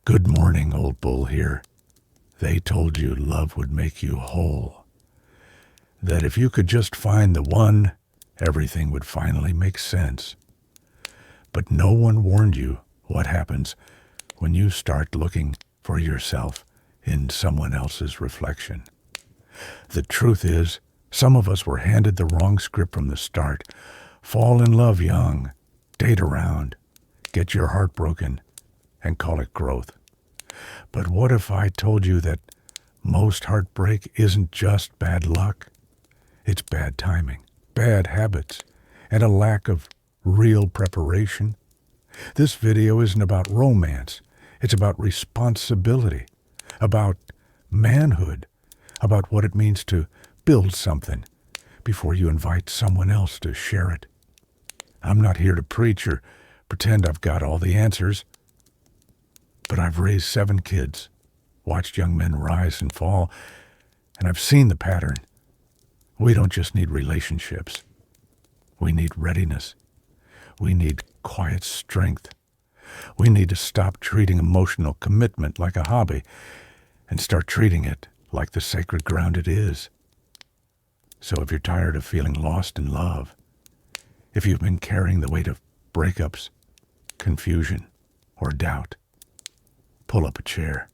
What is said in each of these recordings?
Good morning, old bull here. They told you love would make you whole. That if you could just find the one, everything would finally make sense. But no one warned you what happens when you start looking for yourself in someone else's reflection. The truth is, some of us were handed the wrong script from the start. Fall in love young, date around, get your heart broken, and call it growth. But what if I told you that most heartbreak isn't just bad luck? It's bad timing, bad habits, and a lack of real preparation. This video isn't about romance. It's about responsibility, about manhood, about what it means to build something before you invite someone else to share it. I'm not here to preach or pretend I've got all the answers, but I've raised 7 kids, watched young men rise and fall, and I've seen the pattern. We don't just need relationships. We need readiness. We need quiet strength. We need to stop treating emotional commitment like a hobby and start treating it like the sacred ground it is. So if you're tired of feeling lost in love, if you've been carrying the weight of breakups, confusion, or doubt, pull up a chair,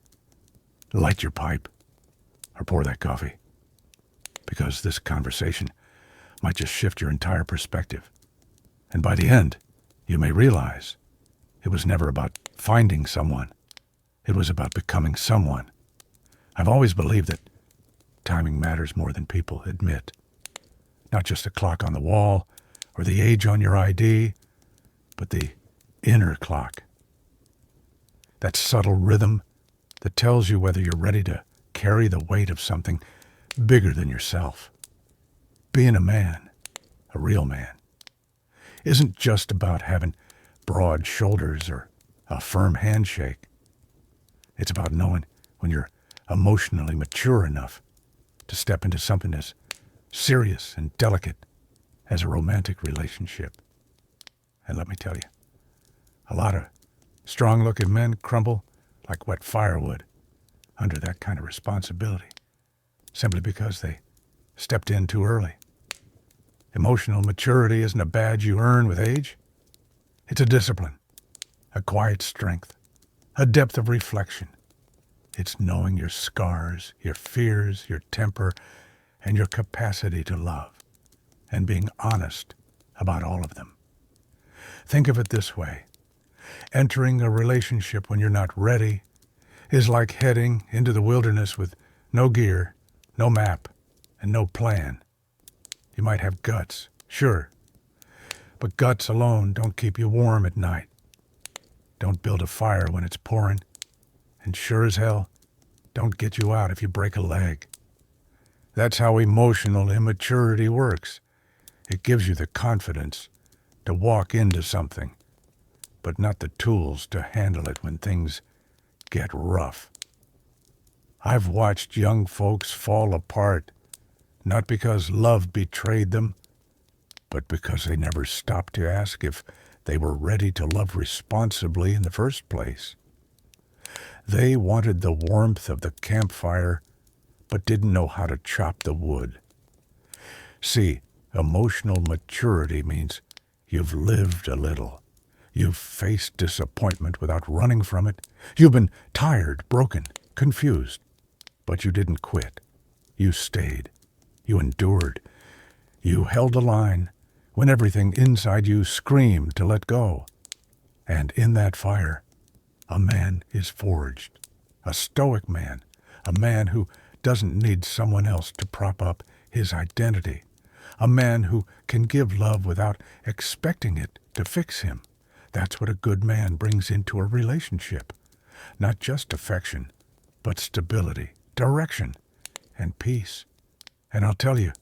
light your pipe, or pour that coffee, because this conversation might just shift your entire perspective. And by the end, you may realize it was never about finding someone. It was about becoming someone. I've always believed that timing matters more than people admit. Not just a clock on the wall or the age on your ID, but the inner clock. That subtle rhythm that tells you whether you're ready to carry the weight of something bigger than yourself. Being a man, a real man, isn't just about having broad shoulders or a firm handshake. It's about knowing when you're emotionally mature enough to step into something as serious and delicate as a romantic relationship. And let me tell you, a lot of strong-looking men crumble like wet firewood under that kind of responsibility, simply because they stepped in too early. Emotional maturity isn't a badge you earn with age. It's a discipline, a quiet strength, a depth of reflection. It's knowing your scars, your fears, your temper, and your capacity to love, and being honest about all of them. Think of it this way. Entering a relationship when you're not ready is like heading into the wilderness with no gear, no map, and no plan. You might have guts, sure, but guts alone don't keep you warm at night. Don't build a fire when it's pouring, and sure as hell, don't get you out if you break a leg. That's how emotional immaturity works. It gives you the confidence to walk into something, but not the tools to handle it when things get rough. I've watched young folks fall apart, not because love betrayed them, but because they never stopped to ask if they were ready to love responsibly in the first place. They wanted the warmth of the campfire, but didn't know how to chop the wood. See, emotional maturity means you've lived a little. You've faced disappointment without running from it. You've been tired, broken, confused, but you didn't quit. You stayed. You endured. You held the line when everything inside you screamed to let go. And in that fire, a man is forged. A stoic man. A man who doesn't need someone else to prop up his identity. A man who can give love without expecting it to fix him. That's what a good man brings into a relationship. Not just affection, but stability, direction, and peace. And I'll tell you,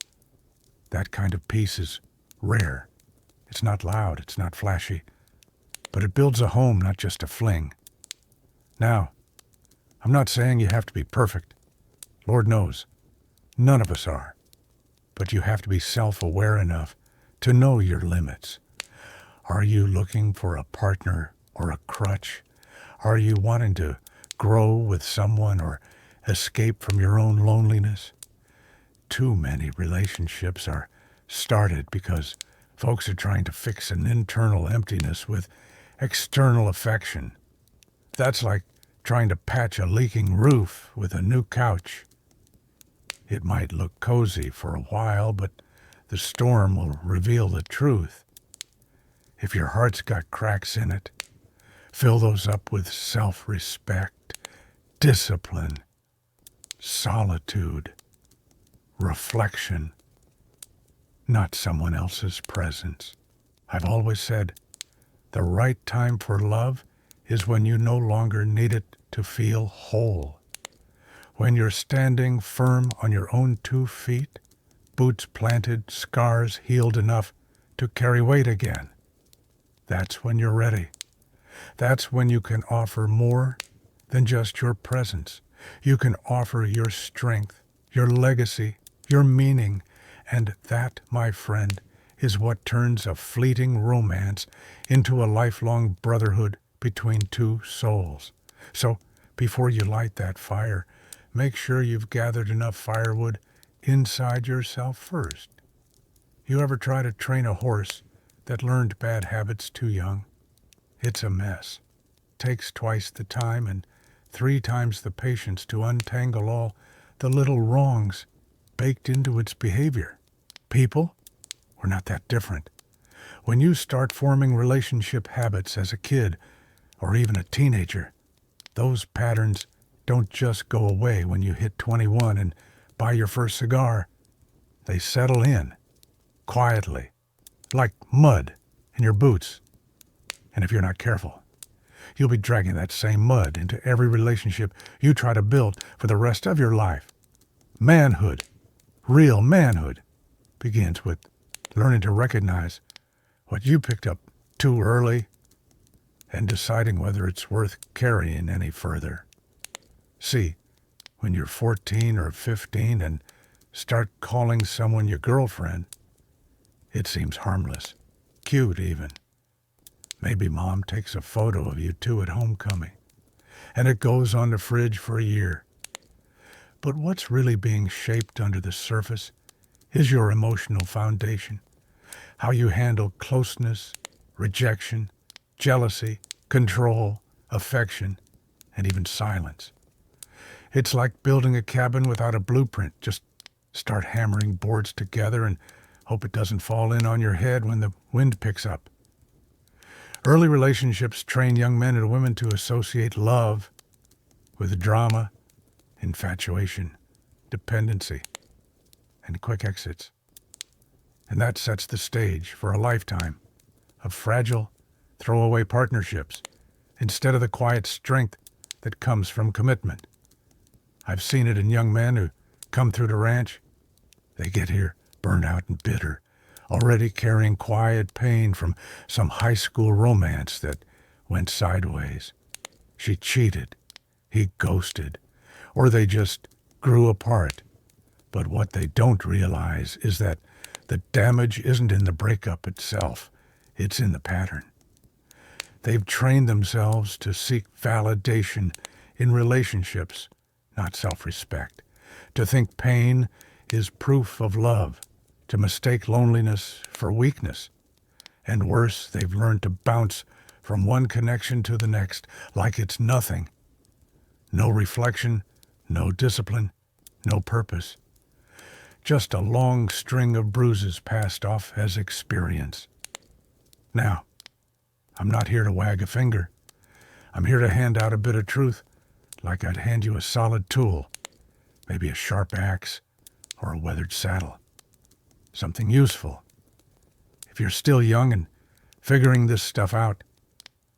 that kind of peace is rare. It's not loud, it's not flashy, but it builds a home, not just a fling. Now, I'm not saying you have to be perfect. Lord knows, none of us are. But you have to be self-aware enough to know your limits. Are you looking for a partner or a crutch? Are you wanting to grow with someone or escape from your own loneliness. Too many relationships are started because folks are trying to fix an internal emptiness with external affection. That's like trying to patch a leaking roof with a new couch. It might look cozy for a while, but the storm will reveal the truth. If your heart's got cracks in it, fill those up with self-respect, discipline, solitude, reflection, not someone else's presence. I've always said, the right time for love is when you no longer need it to feel whole. When you're standing firm on your own 2 feet, boots planted, scars healed enough to carry weight again. That's when you're ready. That's when you can offer more than just your presence. You can offer your strength, your legacy, your meaning, and that, my friend, is what turns a fleeting romance into a lifelong brotherhood between 2 souls. So, before you light that fire, make sure you've gathered enough firewood inside yourself first. You ever try to train a horse that learned bad habits too young? It's a mess. Takes twice the time and 3 times the patience to untangle all the little wrongs baked into its behavior. People, we're not that different. When you start forming relationship habits as a kid or even a teenager, those patterns don't just go away when you hit 21 and buy your first cigar. They settle in, quietly, like mud in your boots. And if you're not careful, you'll be dragging that same mud into every relationship you try to build for the rest of your life. Manhood, real manhood, begins with learning to recognize what you picked up too early and deciding whether it's worth carrying any further. See, when you're 14 or 15 and start calling someone your girlfriend, it seems harmless, cute even. Maybe mom takes a photo of you two at homecoming, and it goes on the fridge for a year. But what's really being shaped under the surface is your emotional foundation, how you handle closeness, rejection, jealousy, control, affection, and even silence. It's like building a cabin without a blueprint. Just start hammering boards together and hope it doesn't fall in on your head when the wind picks up. Early relationships train young men and women to associate love with drama, infatuation, dependency, and quick exits. And that sets the stage for a lifetime of fragile, throwaway partnerships instead of the quiet strength that comes from commitment. I've seen it in young men who come through the ranch. They get here burned out and bitter, already carrying quiet pain from some high school romance that went sideways. She cheated, he ghosted, or they just grew apart. But what they don't realize is that the damage isn't in the breakup itself, it's in the pattern. They've trained themselves to seek validation in relationships, not self-respect, to think pain is proof of love, to mistake loneliness for weakness. And worse, they've learned to bounce from one connection to the next like it's nothing. No reflection, no discipline, no purpose. Just a long string of bruises passed off as experience. Now, I'm not here to wag a finger. I'm here to hand out a bit of truth, like I'd hand you a solid tool, maybe a sharp axe or a weathered saddle. Something useful. If you're still young and figuring this stuff out,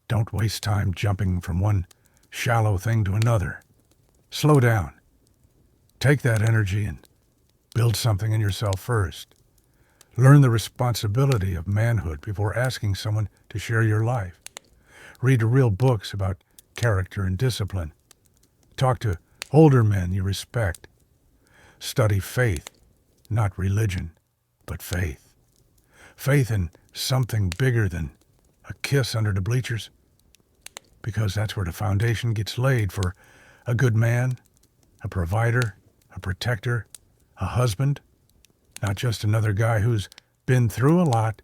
don't waste time jumping from one shallow thing to another. Slow down. Take that energy and build something in yourself first. Learn the responsibility of manhood before asking someone to share your life. Read real books about character and discipline. Talk to older men you respect. Study faith, not religion, but faith. Faith in something bigger than a kiss under the bleachers. because that's where the foundation gets laid for a good man, a provider, a protector, a husband, not just another guy who's been through a lot.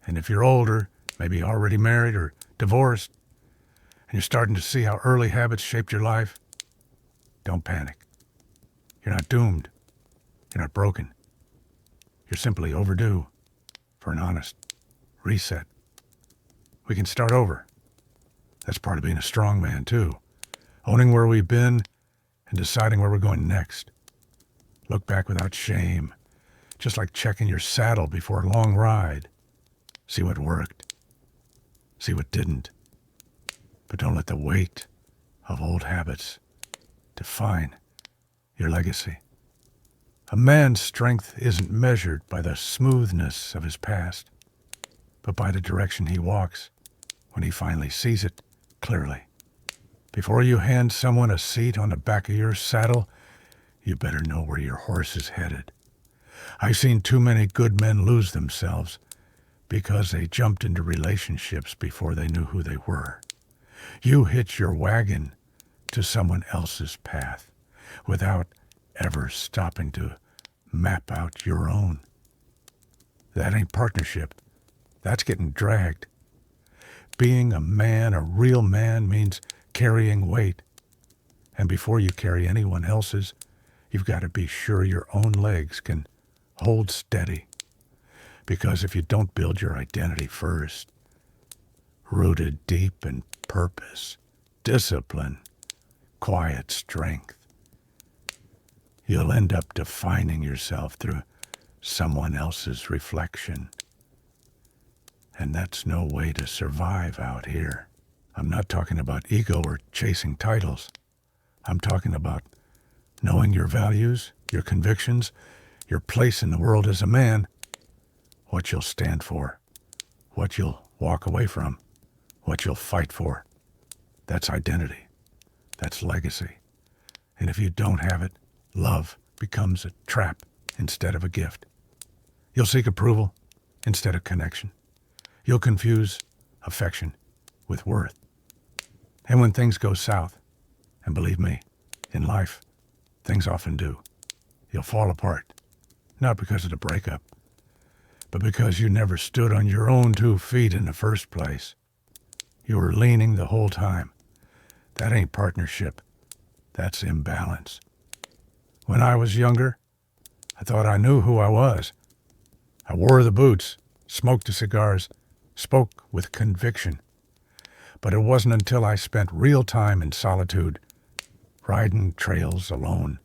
And if you're older, maybe already married or divorced, and you're starting to see how early habits shaped your life, don't panic. You're not doomed. You're not broken. You're simply overdue for an honest reset. We can start over. That's part of being a strong man, too. Owning where we've been and deciding where we're going next. Look back without shame, just like checking your saddle before a long ride. See what worked. See what didn't. But don't let the weight of old habits define your legacy. A man's strength isn't measured by the smoothness of his past, but by the direction he walks when he finally sees it clearly. Before you hand someone a seat on the back of your saddle, you better know where your horse is headed. I've seen too many good men lose themselves because they jumped into relationships before they knew who they were. You hitch your wagon to someone else's path without ever stopping to map out your own. That ain't partnership. That's getting dragged. Being a man, a real man, means carrying weight. And before you carry anyone else's, you've got to be sure your own legs can hold steady. Because if you don't build your identity first, rooted deep in purpose, discipline, quiet strength, you'll end up defining yourself through someone else's reflection. And that's no way to survive out here. I'm not talking about ego or chasing titles. I'm talking about knowing your values, your convictions, your place in the world as a man, what you'll stand for, what you'll walk away from, what you'll fight for. That's identity. That's legacy. And if you don't have it, love becomes a trap instead of a gift. You'll seek approval instead of connection. You'll confuse affection with worth. And when things go south, and believe me, in life, things often do, you'll fall apart, not because of the breakup, but because you never stood on your own 2 feet in the first place. You were leaning the whole time. That ain't partnership. That's imbalance. When I was younger, I thought I knew who I was. I wore the boots, smoked the cigars, spoke with conviction. But it wasn't until I spent real time in solitude, riding trails alone,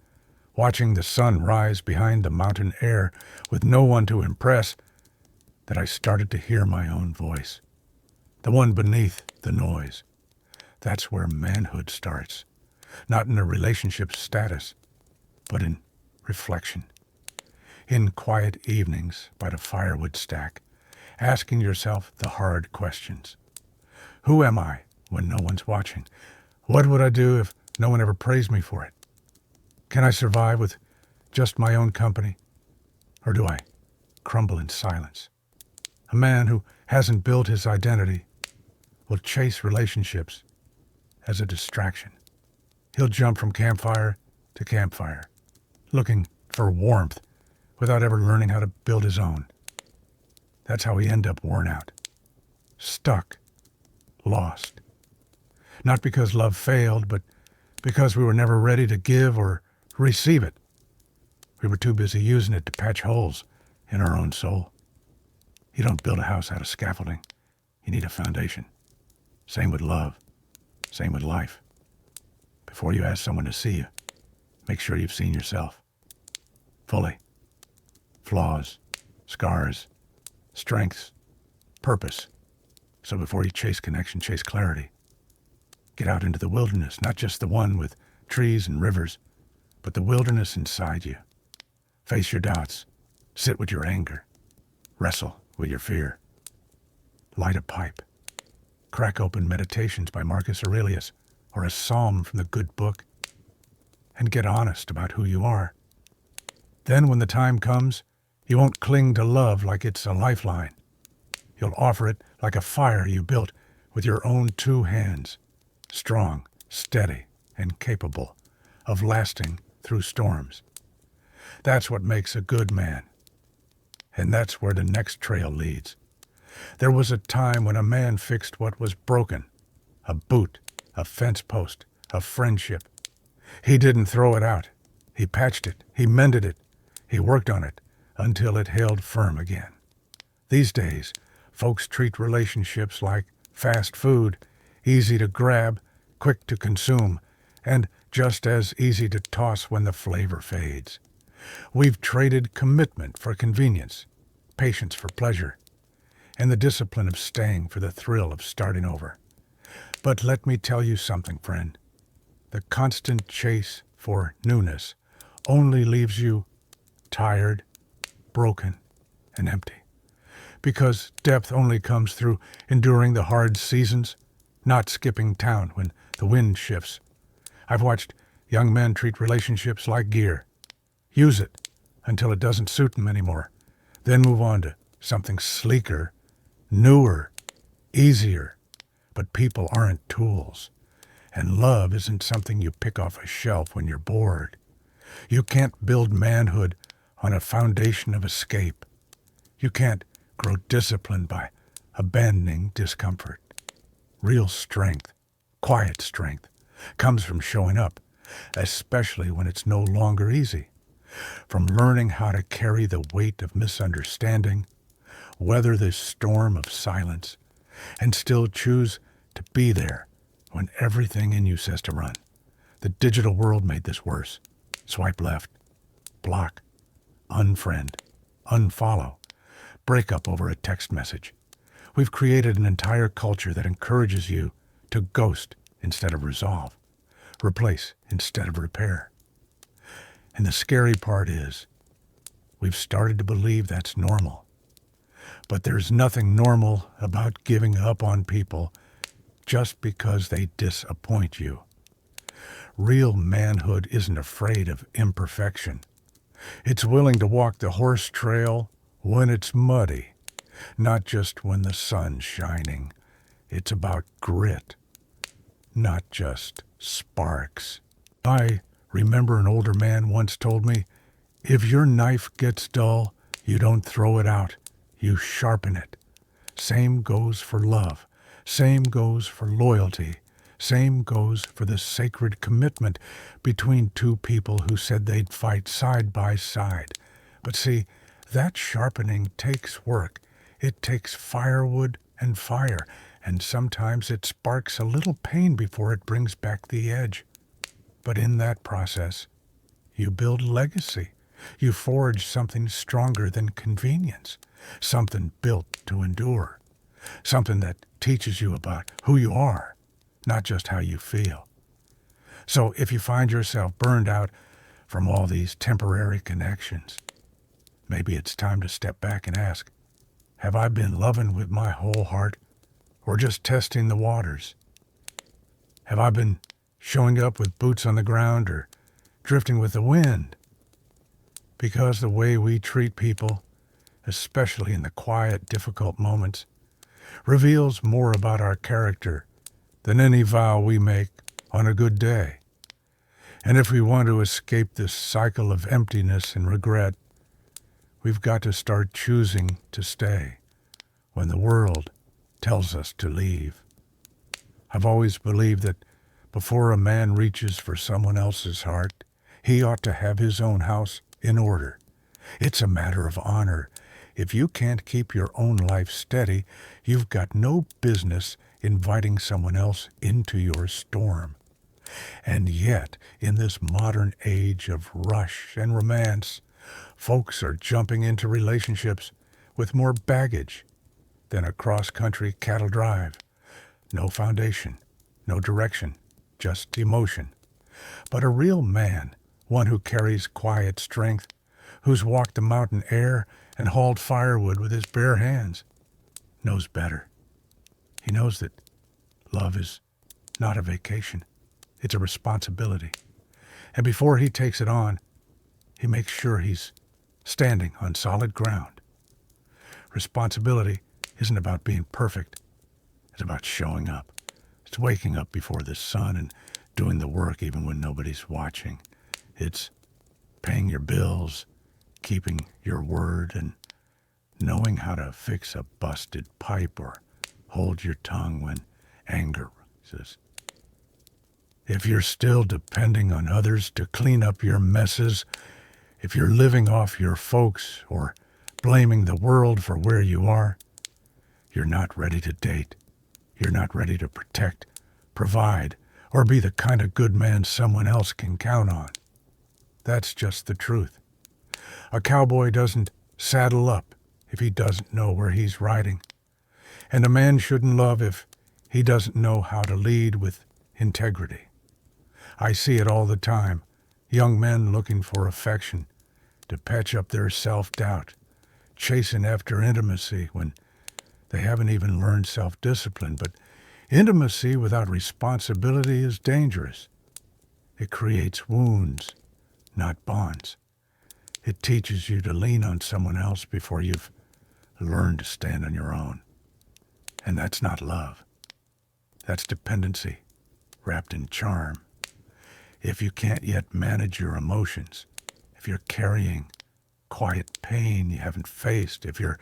watching the sun rise behind the mountain air with no one to impress, that I started to hear my own voice, the one beneath the noise. That's where manhood starts, not in a relationship status, but in reflection. In quiet evenings by the firewood stack, asking yourself the hard questions. Who am I when no one's watching? What would I do if no one ever praised me for it? Can I survive with just my own company? Or do I crumble in silence? A man who hasn't built his identity will chase relationships as a distraction. He'll jump from campfire to campfire, looking for warmth without ever learning how to build his own. That's how we end up worn out, stuck, lost. Not because love failed, but because we were never ready to give or receive it. We were too busy using it to patch holes in our own soul. You don't build a house out of scaffolding. You need a foundation. Same with love. Same with life. Before you ask someone to see you, make sure you've seen yourself fully. Flaws, scars, strengths, purpose. So before you chase connection, chase clarity. Get out into the wilderness, not just the one with trees and rivers, but the wilderness inside you. Face your doubts. Sit with your anger. Wrestle with your fear. Light a pipe. Crack open Meditations by Marcus Aurelius or a psalm from the good book, and get honest about who you are. Then when the time comes, you won't cling to love like it's a lifeline. You'll offer it like a fire you built with your own two hands, strong, steady, and capable of lasting through storms. That's what makes a good man. And that's where the next trail leads. There was a time when a man fixed what was broken, a boot, a fence post, a friendship. He didn't throw it out. He patched it. He mended it. He worked on it until it held firm again. These days, folks treat relationships like fast food, easy to grab, quick to consume, and just as easy to toss when the flavor fades. We've traded commitment for convenience, patience for pleasure, and the discipline of staying for the thrill of starting over. But let me tell you something, friend. The constant chase for newness only leaves you tired, broken, and empty. Because depth only comes through enduring the hard seasons, not skipping town when the wind shifts. I've watched young men treat relationships like gear. Use it until it doesn't suit them anymore. Then move on to something sleeker, newer, easier. But people aren't tools. And love isn't something you pick off a shelf when you're bored. You can't build manhood on a foundation of escape. You can't grow discipline by abandoning discomfort. Real strength, quiet strength, comes from showing up, especially when it's no longer easy. From learning how to carry the weight of misunderstanding, weather the storm of silence, and still choose to be there when everything in you says to run. The digital world made this worse. Swipe left, block, unfriend, unfollow, break up over a text message. We've created an entire culture that encourages you to ghost instead of resolve, replace instead of repair. And the scary part is, we've started to believe that's normal. But there's nothing normal about giving up on people just because they disappoint you. Real manhood isn't afraid of imperfection. It's willing to walk the horse trail when it's muddy, not just when the sun's shining. It's about grit, not just sparks. I remember an older man once told me, if your knife gets dull, you don't throw it out, you sharpen it. Same goes for love. Same goes for loyalty. Same goes for the sacred commitment between two people who said they'd fight side by side. But see, that sharpening takes work. It takes firewood and fire, and sometimes it sparks a little pain before it brings back the edge. But in that process, you build legacy. You forge something stronger than convenience, something built to endure, something that teaches you about who you are, not just how you feel. So if you find yourself burned out from all these temporary connections, maybe it's time to step back and ask, have I been loving with my whole heart or just testing the waters? Have I been showing up with boots on the ground or drifting with the wind? Because the way we treat people, especially in the quiet, difficult moments, reveals more about our character than any vow we make on a good day. And if we want to escape this cycle of emptiness and regret, we've got to start choosing to stay when the world tells us to leave. I've always believed that before a man reaches for someone else's heart, he ought to have his own house in order. It's a matter of honor. If you can't keep your own life steady, you've got no business inviting someone else into your storm. And yet, in this modern age of rush and romance, folks are jumping into relationships with more baggage than a cross-country cattle drive. No foundation, no direction, just emotion. But a real man, one who carries quiet strength, who's walked the mountain air and hauled firewood with his bare hands, knows better. He knows that love is not a vacation. It's a responsibility. And before he takes it on, he makes sure he's standing on solid ground. Responsibility isn't about being perfect. It's about showing up. It's waking up before the sun and doing the work even when nobody's watching. It's paying your bills, keeping your word, and knowing how to fix a busted pipe or hold your tongue when anger rises. If you're still depending on others to clean up your messes, if you're living off your folks or blaming the world for where you are, you're not ready to date. You're not ready to protect, provide, or be the kind of good man someone else can count on. That's just the truth. A cowboy doesn't saddle up if he doesn't know where he's riding. And a man shouldn't love if he doesn't know how to lead with integrity. I see it all the time. Young men looking for affection, to patch up their self-doubt, chasing after intimacy when they haven't even learned self-discipline. But intimacy without responsibility is dangerous. It creates wounds, not bonds. It teaches you to lean on someone else before you've learned to stand on your own. And that's not love. That's dependency, wrapped in charm. If you can't yet manage your emotions, if you're carrying quiet pain you haven't faced, if you're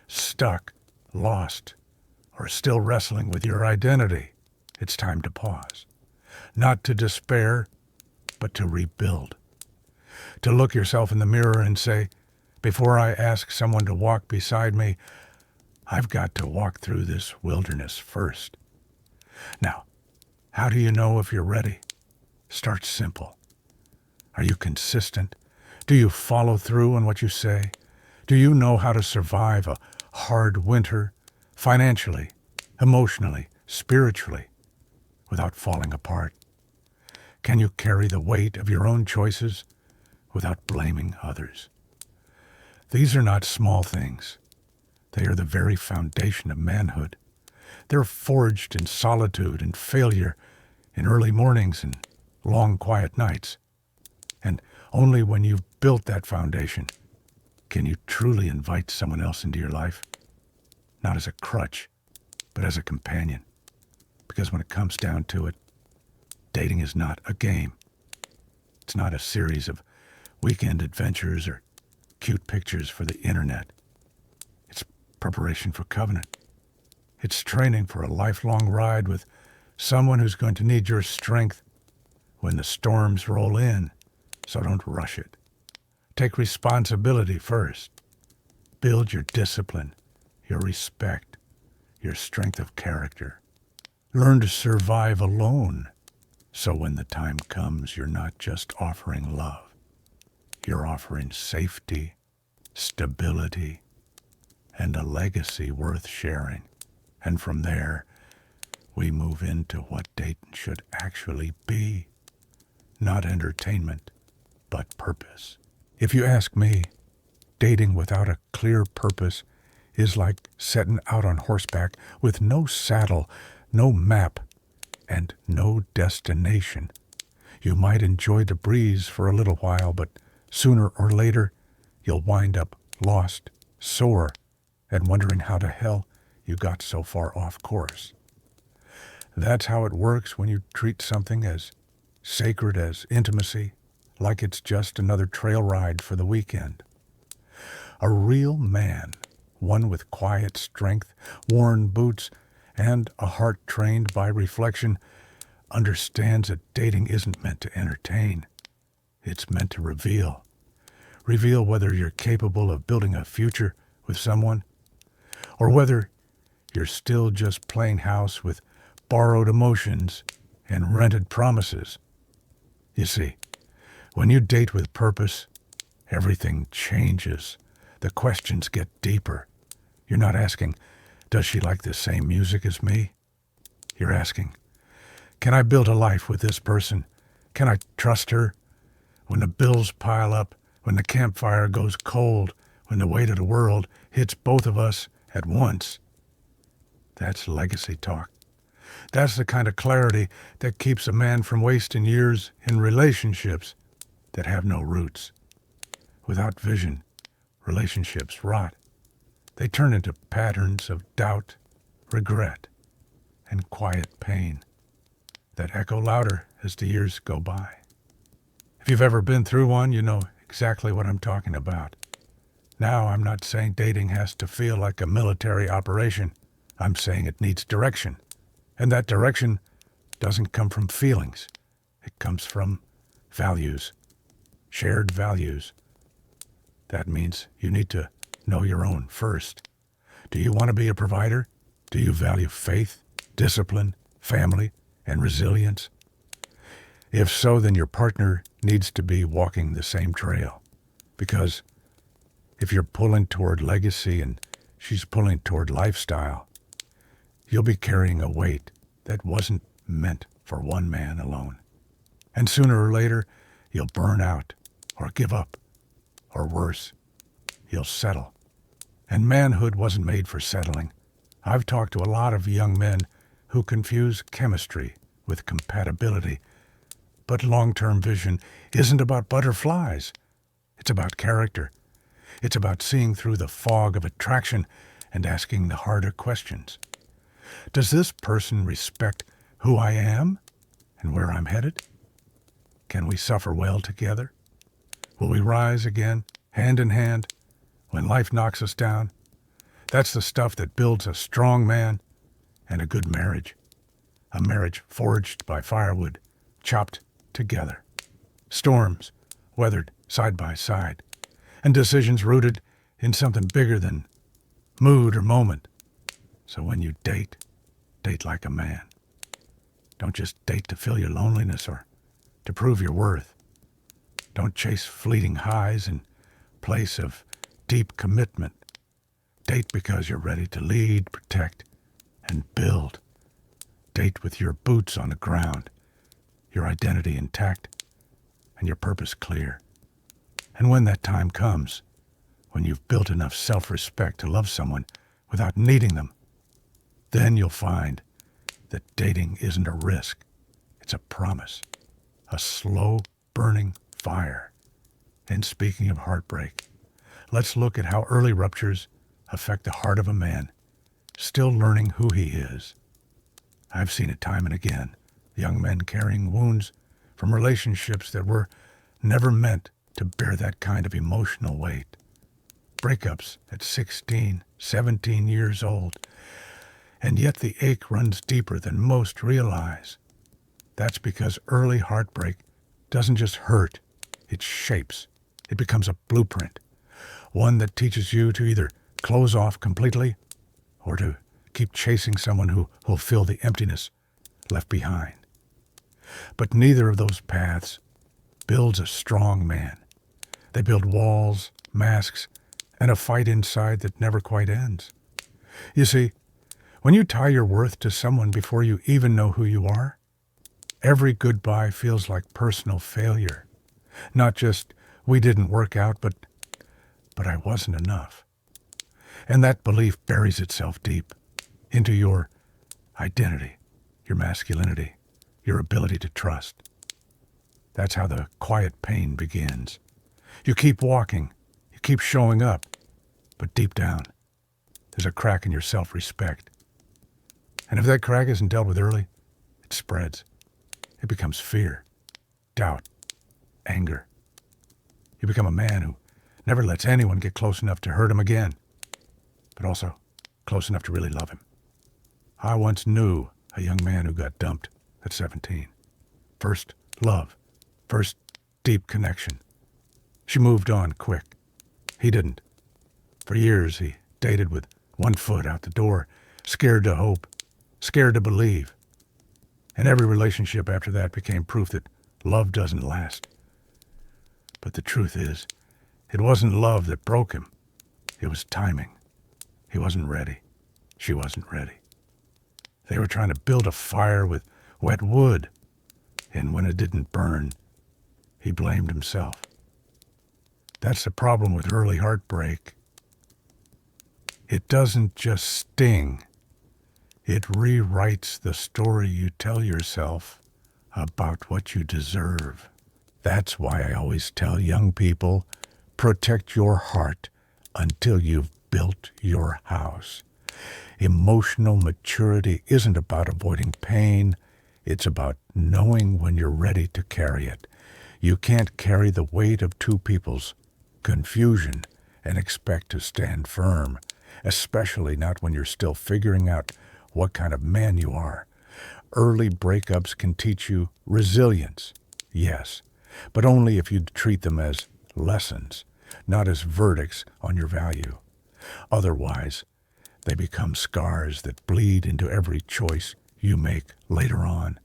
stuck, lost, or still wrestling with your identity, it's time to pause. Not to despair, but to rebuild. To look yourself in the mirror and say, before I ask someone to walk beside me, I've got to walk through this wilderness first. Now, how do you know if you're ready? Start simple. Are you consistent? Do you follow through on what you say? Do you know how to survive a hard winter, financially, emotionally, spiritually, without falling apart? Can you carry the weight of your own choices without blaming others? These are not small things. They are the very foundation of manhood. They're forged in solitude and failure, in early mornings and long quiet nights. And only when you've built that foundation can you truly invite someone else into your life, not as a crutch, but as a companion. Because when it comes down to it, dating is not a game. It's not a series of weekend adventures or cute pictures for the internet. It's preparation for covenant. It's training for a lifelong ride with someone who's going to need your strength when the storms roll in, so don't rush it. Take responsibility first. Build your discipline, your respect, your strength of character. Learn to survive alone, so when the time comes, you're not just offering love. You're offering safety, stability, and a legacy worth sharing. And from there, we move into what dating should actually be. Not entertainment, but purpose. If you ask me, dating without a clear purpose is like setting out on horseback with no saddle, no map, and no destination. You might enjoy the breeze for a little while, but sooner or later, you'll wind up lost, sore, and wondering how the hell you got so far off course. That's how it works when you treat something as sacred as intimacy, like it's just another trail ride for the weekend. A real man, one with quiet strength, worn boots, and a heart trained by reflection, understands that dating isn't meant to entertain. It's meant to reveal. Reveal whether you're capable of building a future with someone, or whether you're still just playing house with borrowed emotions and rented promises. You see, when you date with purpose, everything changes. The questions get deeper. You're not asking, does she like the same music as me? You're asking, can I build a life with this person? Can I trust her? When the bills pile up, when the campfire goes cold, when the weight of the world hits both of us at once. That's legacy talk. That's the kind of clarity that keeps a man from wasting years in relationships that have no roots. Without vision, relationships rot. They turn into patterns of doubt, regret, and quiet pain that echo louder as the years go by. If you've ever been through one, you know exactly what I'm talking about. Now, I'm not saying dating has to feel like a military operation. I'm saying it needs direction. And that direction doesn't come from feelings. It comes from values, shared values. That means you need to know your own first. Do you want to be a provider? Do you value faith, discipline, family, and resilience? If so, then your partner needs to be walking the same trail. Because if you're pulling toward legacy and she's pulling toward lifestyle, you'll be carrying a weight that wasn't meant for one man alone. And sooner or later, you'll burn out or give up, or worse, you'll settle. And manhood wasn't made for settling. I've talked to a lot of young men who confuse chemistry with compatibility. But long-term vision isn't about butterflies. It's about character. It's about seeing through the fog of attraction and asking the harder questions. Does this person respect who I am and where I'm headed? Can we suffer well together? Will we rise again, hand in hand, when life knocks us down? That's the stuff that builds a strong man and a good marriage. A marriage forged by firewood, chopped together. Storms weathered side by side, and decisions rooted in something bigger than mood or moment. So when you date like a man. Don't just date to fill your loneliness or to prove your worth. Don't chase fleeting highs in place of deep commitment. Date because you're ready to lead, protect, and build. Date with your boots on the ground, your identity intact, and your purpose clear. And when that time comes, when you've built enough self-respect to love someone without needing them, then you'll find that dating isn't a risk. It's a promise, a slow burning fire. And speaking of heartbreak, let's look at how early ruptures affect the heart of a man, still learning who he is. I've seen it time and again, young men carrying wounds from relationships that were never meant to bear that kind of emotional weight. Breakups at 16, 17 years old, and yet the ache runs deeper than most realize. That's because early heartbreak doesn't just hurt, it shapes. It becomes a blueprint, one that teaches you to either close off completely or to keep chasing someone who will fill the emptiness left behind. But neither of those paths builds a strong man. They build walls, masks, and a fight inside that never quite ends. You see, when you tie your worth to someone before you even know who you are, every goodbye feels like personal failure. Not just, we didn't work out, but I wasn't enough. And that belief buries itself deep into your identity, your masculinity, your ability to trust. That's how the quiet pain begins. You keep walking, you keep showing up, but deep down, there's a crack in your self-respect. And if that crack isn't dealt with early, it spreads. It becomes fear, doubt, anger. You become a man who never lets anyone get close enough to hurt him again, but also close enough to really love him. I once knew a young man who got dumped at 17. First love, first deep connection. She moved on quick. He didn't. For years he dated with one foot out the door, scared to hope, scared to believe. And every relationship after that became proof that love doesn't last. But the truth is, it wasn't love that broke him. It was timing. He wasn't ready. She wasn't ready. They were trying to build a fire with wet wood, and when it didn't burn, he blamed himself. That's the problem with early heartbreak. It doesn't just sting. It rewrites the story you tell yourself about what you deserve. That's why I always tell young people, protect your heart until you've built your house. Emotional maturity isn't about avoiding pain. It's about knowing when you're ready to carry it. You can't carry the weight of two people's confusion and expect to stand firm, especially not when you're still figuring out what kind of man you are. Early breakups can teach you resilience, yes, but only if you treat them as lessons, not as verdicts on your value. Otherwise, they become scars that bleed into every choice you make later on.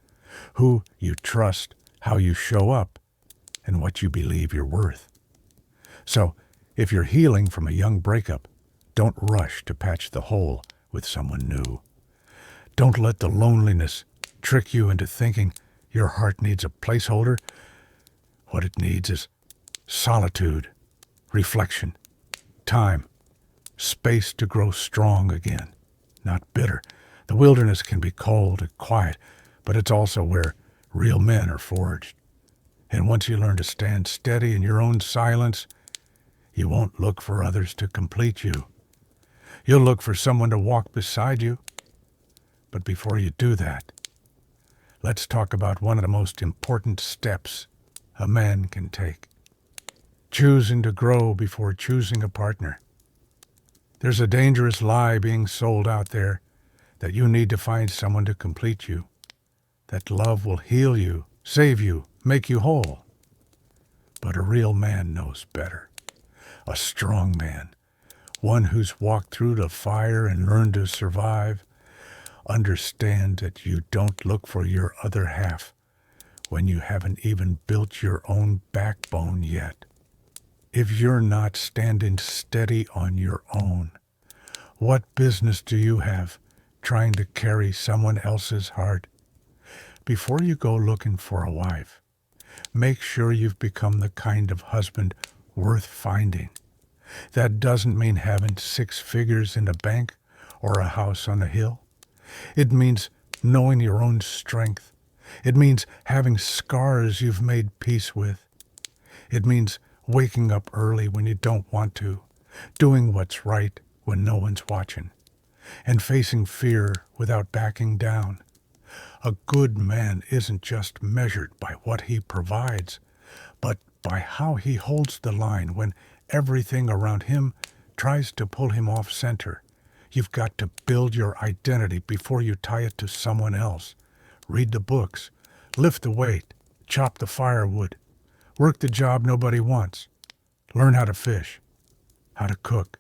Who you trust, how you show up, and what you believe you're worth. So, if you're healing from a young breakup, don't rush to patch the hole with someone new. Don't let the loneliness trick you into thinking your heart needs a placeholder. What it needs is solitude, reflection, time, space to grow strong again, not bitter. The wilderness can be cold and quiet, but it's also where real men are forged. And once you learn to stand steady in your own silence, you won't look for others to complete you. You'll look for someone to walk beside you. But before you do that, let's talk about one of the most important steps a man can take. Choosing to grow before choosing a partner. There's a dangerous lie being sold out there that you need to find someone to complete you, that love will heal you, save you, make you whole. But a real man knows better. A strong man, one who's walked through the fire and learned to survive, understand that you don't look for your other half when you haven't even built your own backbone yet. If you're not standing steady on your own, what business do you have trying to carry someone else's heart? Before you go looking for a wife, make sure you've become the kind of husband worth finding. That doesn't mean having 6 figures in the bank or a house on a hill. It means knowing your own strength. It means having scars you've made peace with. It means waking up early when you don't want to, doing what's right when no one's watching, and facing fear without backing down. A good man isn't just measured by what he provides, but by how he holds the line when everything around him tries to pull him off center. You've got to build your identity before you tie it to someone else. Read the books, lift the weight, chop the firewood, work the job nobody wants, learn how to fish, how to cook,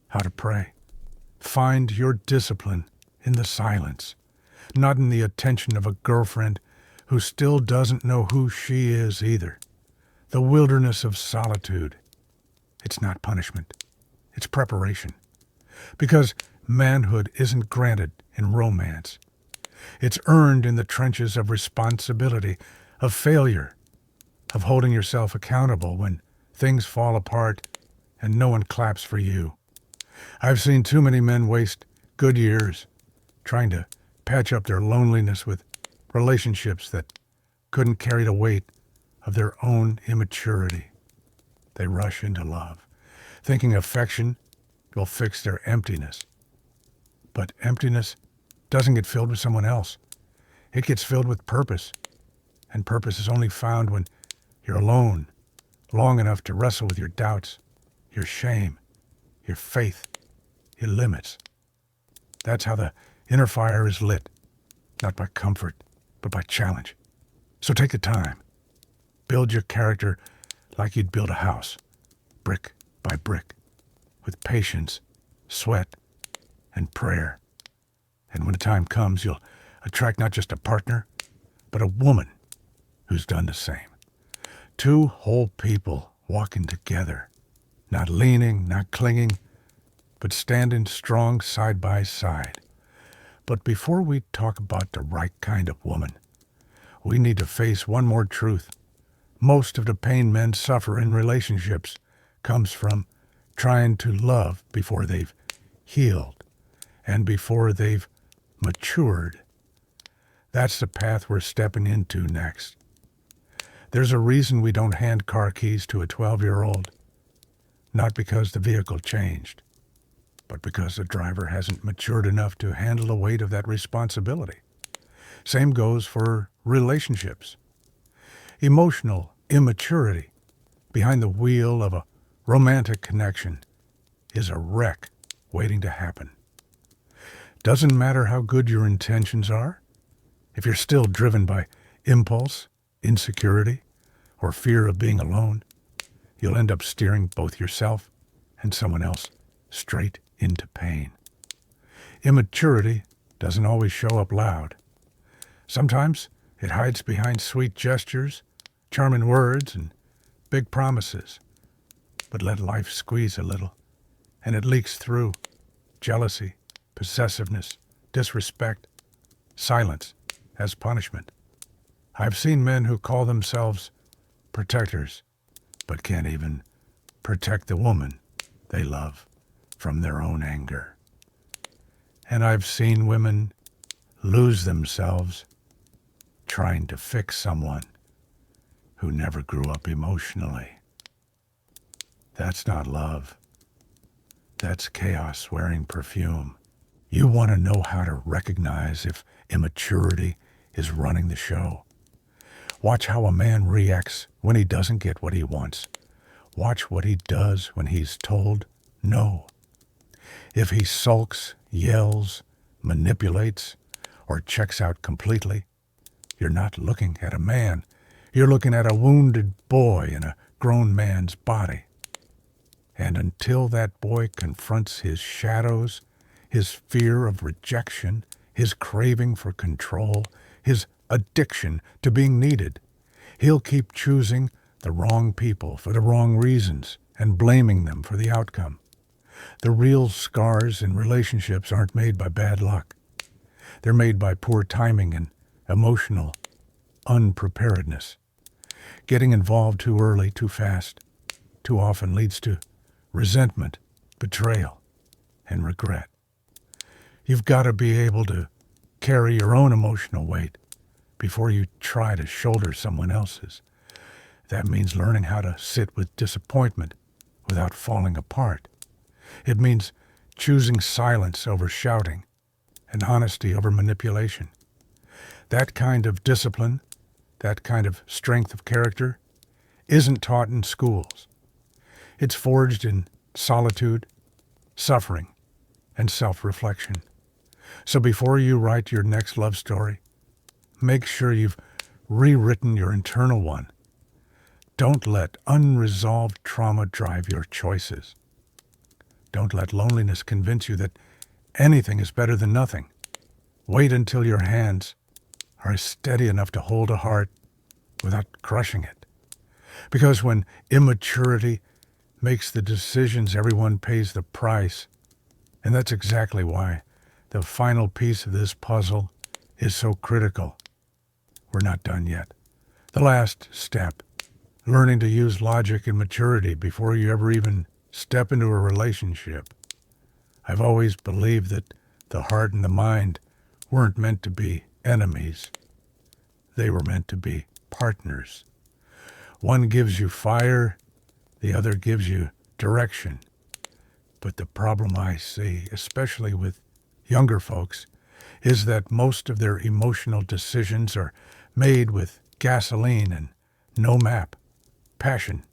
how to pray. Find your discipline in the silence, not in the attention of a girlfriend who still doesn't know who she is either. The wilderness of solitude. It's not punishment. It's preparation. Because manhood isn't granted in romance. It's earned in the trenches of responsibility, of failure, of holding yourself accountable when things fall apart and no one claps for you. I've seen too many men waste good years trying to patch up their loneliness with relationships that couldn't carry the weight of their own immaturity. They rush into love, thinking affection will fix their emptiness. But emptiness doesn't get filled with someone else. It gets filled with purpose. And purpose is only found when you're alone, long enough to wrestle with your doubts, your shame, your faith, your limits. That's how the inner fire is lit, not by comfort, but by challenge. So take the time. Build your character like you'd build a house, brick by brick, with patience, sweat, and prayer. And when the time comes, you'll attract not just a partner, but a woman who's done the same. 2 whole people walking together, not leaning, not clinging, but standing strong side by side. But before we talk about the right kind of woman, we need to face one more truth. Most of the pain men suffer in relationships comes from trying to love before they've healed and before they've matured. That's the path we're stepping into next. There's a reason we don't hand car keys to a 12-year-old. Not because the vehicle changed, but because the driver hasn't matured enough to handle the weight of that responsibility. Same goes for relationships. Emotional immaturity behind the wheel of a romantic connection is a wreck waiting to happen. Doesn't matter how good your intentions are, if you're still driven by impulse, insecurity, or fear of being alone, you'll end up steering both yourself and someone else straight into pain. Immaturity doesn't always show up loud. Sometimes it hides behind sweet gestures, charming words, and big promises. But let life squeeze a little, and it leaks through jealousy, possessiveness, disrespect, silence as punishment. I've seen men who call themselves protectors, but can't even protect the woman they love from their own anger. And I've seen women lose themselves trying to fix someone who never grew up emotionally. That's not love. That's chaos wearing perfume. You want to know how to recognize if immaturity is running the show. Watch how a man reacts when he doesn't get what he wants. Watch what he does when he's told no. If he sulks, yells, manipulates, or checks out completely, you're not looking at a man. You're looking at a wounded boy in a grown man's body. And until that boy confronts his shadows, his fear of rejection, his craving for control, his addiction to being needed, he'll keep choosing the wrong people for the wrong reasons and blaming them for the outcome. The real scars in relationships aren't made by bad luck. They're made by poor timing and emotional unpreparedness. Getting involved too early, too fast, too often leads to resentment, betrayal, and regret. You've got to be able to carry your own emotional weight before you try to shoulder someone else's. That means learning how to sit with disappointment without falling apart. It means choosing silence over shouting and honesty over manipulation. That kind of discipline, that kind of strength of character, isn't taught in schools. It's forged in solitude, suffering, and self-reflection. So before you write your next love story, make sure you've rewritten your internal one. Don't let unresolved trauma drive your choices. Don't let loneliness convince you that anything is better than nothing. Wait until your hands are steady enough to hold a heart without crushing it. Because when immaturity makes the decisions, everyone pays the price. And that's exactly why the final piece of this puzzle is so critical. We're not done yet. The last step, learning to use logic and maturity before you ever even step into a relationship. I've always believed that the heart and the mind weren't meant to be enemies. They were meant to be partners. One gives you fire, the other gives you direction. But the problem I see, especially with younger folks, is that most of their emotional decisions are made with gasoline and no map, passion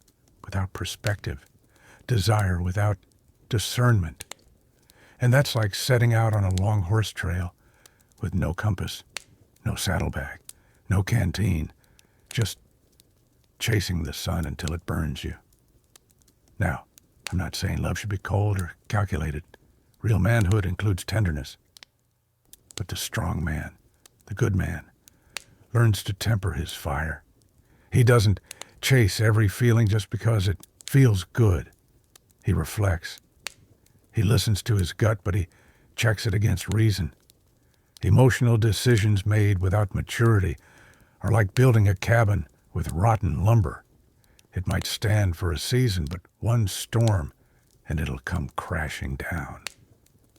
without perspective, desire without discernment. And that's like setting out on a long horse trail with no compass, no saddlebag, no canteen, just chasing the sun until it burns you. Now, I'm not saying love should be cold or calculated. Real manhood includes tenderness. But the strong man, the good man, learns to temper his fire. He doesn't chase every feeling just because it feels good. He reflects. He listens to his gut, but he checks it against reason. Emotional decisions made without maturity are like building a cabin with rotten lumber. It might stand for a season, but one storm and it'll come crashing down.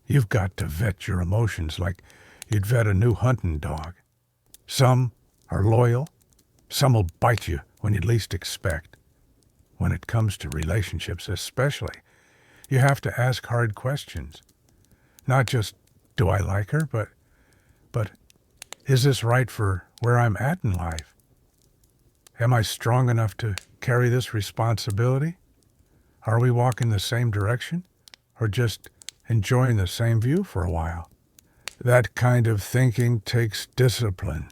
You've got to vet your emotions like you'd vet a new hunting dog. Some are loyal, some will bite you when you'd least expect. When it comes to relationships especially, you have to ask hard questions. Not just, do I like her, but is this right for where I'm at in life? Am I strong enough to carry this responsibility? Are we walking the same direction, or just enjoying the same view for a while? That kind of thinking takes discipline,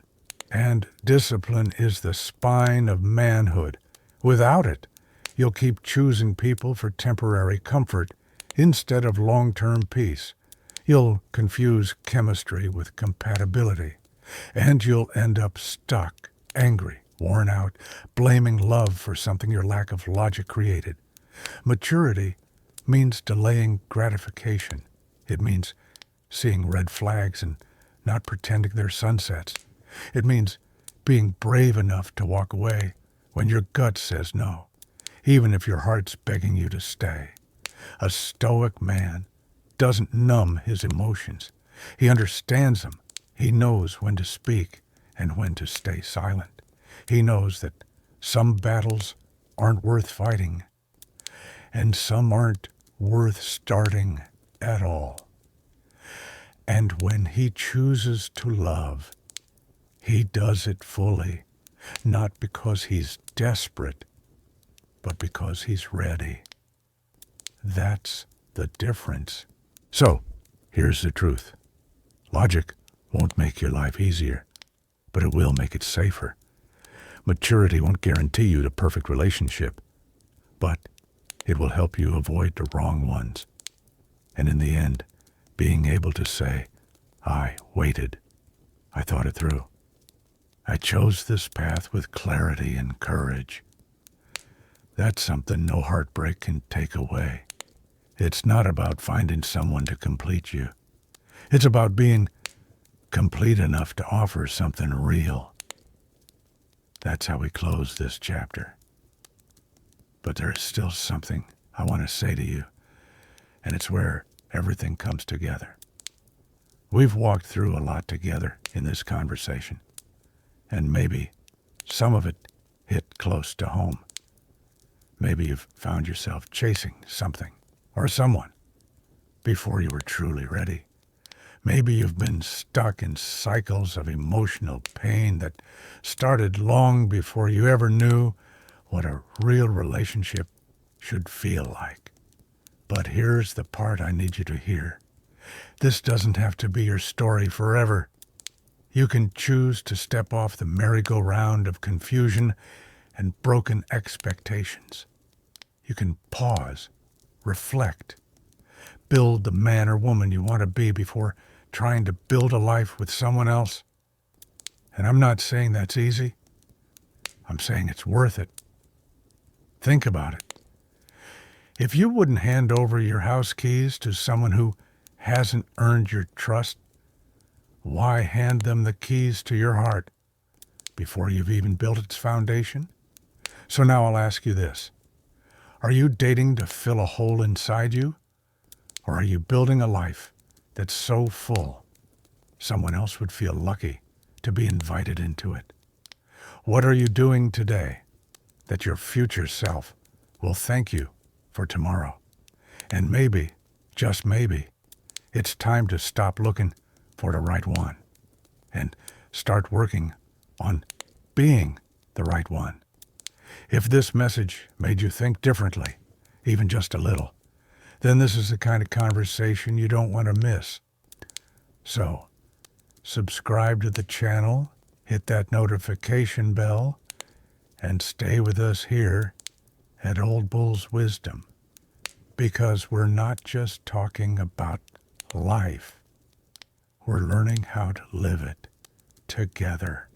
and discipline is the spine of manhood. Without it, you'll keep choosing people for temporary comfort instead of long-term peace. You'll confuse chemistry with compatibility, and you'll end up stuck, angry, worn out, blaming love for something your lack of logic created. Maturity means delaying gratification. It means seeing red flags and not pretending they're sunsets. It means being brave enough to walk away when your gut says no, even if your heart's begging you to stay. A stoic man doesn't numb his emotions. He understands them. He knows when to speak and when to stay silent. He knows that some battles aren't worth fighting, and some aren't worth starting at all. And when he chooses to love, he does it fully, not because he's desperate, but because he's ready. That's the difference. So, here's the truth. Logic won't make your life easier, but it will make it safer. Maturity won't guarantee you the perfect relationship, but it will help you avoid the wrong ones. And in the end, being able to say, I waited. I thought it through. I chose this path with clarity and courage. That's something no heartbreak can take away. It's not about finding someone to complete you. It's about being complete enough to offer something real. That's how we close this chapter. But there's still something I want to say to you, and it's where everything comes together. We've walked through a lot together in this conversation, and maybe some of it hit close to home. Maybe you've found yourself chasing something or someone before you were truly ready. Maybe you've been stuck in cycles of emotional pain that started long before you ever knew what a real relationship should feel like. But here's the part I need you to hear. This doesn't have to be your story forever. You can choose to step off the merry-go-round of confusion and broken expectations. You can pause, reflect, build the man or woman you want to be before trying to build a life with someone else. And I'm not saying that's easy. I'm saying it's worth it. Think about it. If you wouldn't hand over your house keys to someone who hasn't earned your trust, why hand them the keys to your heart before you've even built its foundation? So now I'll ask you this. Are you dating to fill a hole inside you? Or are you building a life that's so full someone else would feel lucky to be invited into it? What are you doing today that your future self will thank you for tomorrow? And maybe, just maybe, it's time to stop looking for the right one and start working on being the right one. If this message made you think differently, even just a little, then this is the kind of conversation you don't want to miss. So, subscribe to the channel, hit that notification bell, and stay with us here at Old Bull's Wisdom, because we're not just talking about life. We're learning how to live it together.